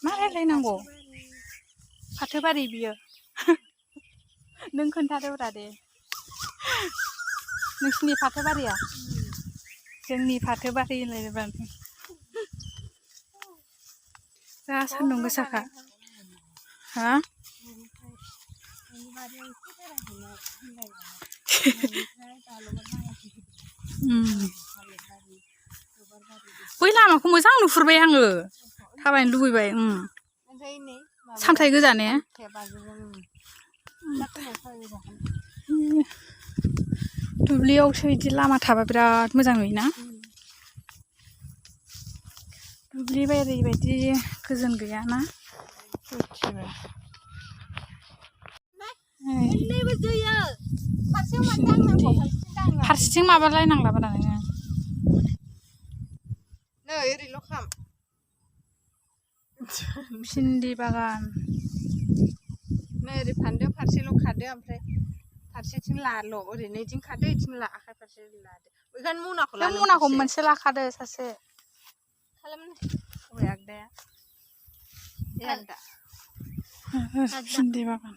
मा रायलायनांगौ फाथो बारि बियो नों खोन्थादोब्रा दे नोंसिनि फाथो बारिया जोंनि फाथो बारि होनलायबाय जा सान्दुं गोसाखा हा बै लामाखौ मोजां नुहुरबाय आङो थाबायनो लुबैबाय सामथाइ गोजा ने दुब्लियावसो बिदि लामा थाबा बिराद मोजां नुयोना दुब्लि बारि बायदि गोजोन गैयाना फारसेथिं माबालायनांलाब्रा नोङो नै ओरैल' खाम भिन्दि बागान नै ओरै फानदो फारसेल' खादो ओमफ्राय फारसेथिं लाल' ओरैनो इथिं खादो इथिं ला आखाइ फारसे लादो बेखायनो मनाखौ नों मनाखौ मोनसे लाखादो सासे खालामनो आगदाया आगदा भिन्दि बागान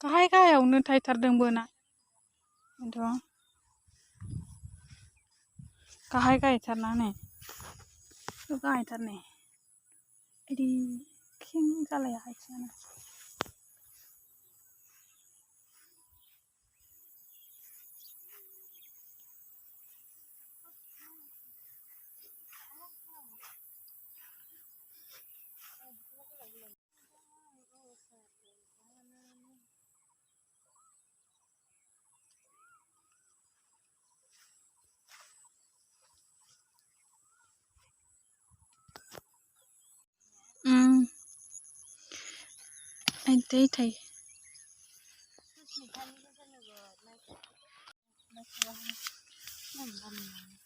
गाहाय गाहायावनो थायथारदोंबो ना गाहाय गाहायथारना नै गाहायथार नै इदि खें जालाया आथिङानो दै थायो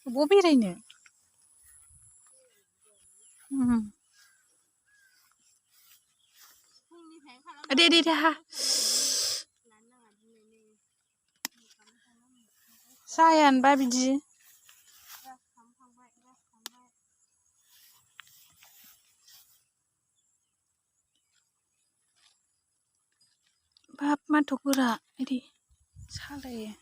बबाव बेरायनो दे दे दे हा जायानोबा बिदि बाब माथ' गोरा इदि सालायो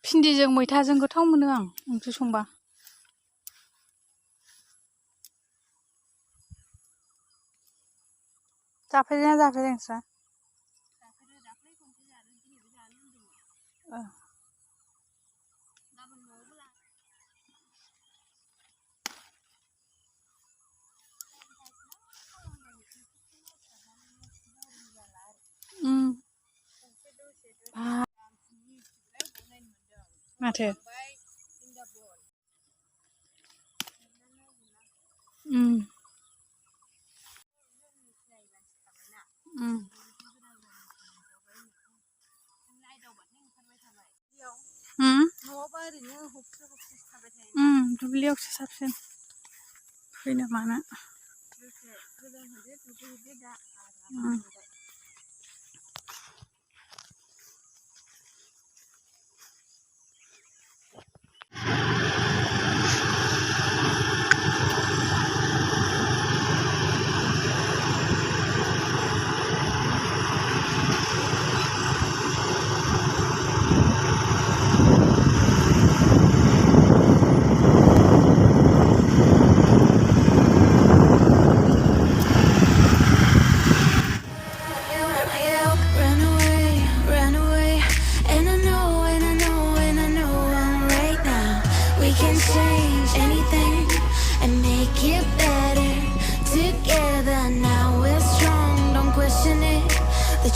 भिन्दिजों मैथाजों गोथाव मोनो आं ओंख्रि संबा जाफेरदोंना जाफेराखै नोंस्रा माथो दुब्लियावसो साबसिन फैनो मानो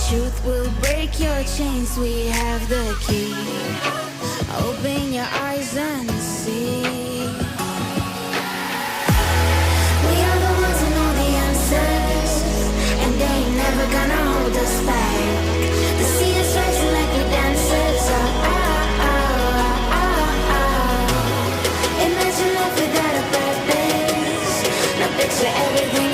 Truth will break your chains, we have the key. Open your eyes and see. We are the ones who know the answers, and they ain't never gonna hold us back. The sea is rising like we dancers. Imagine life without a purpose. Now picture everything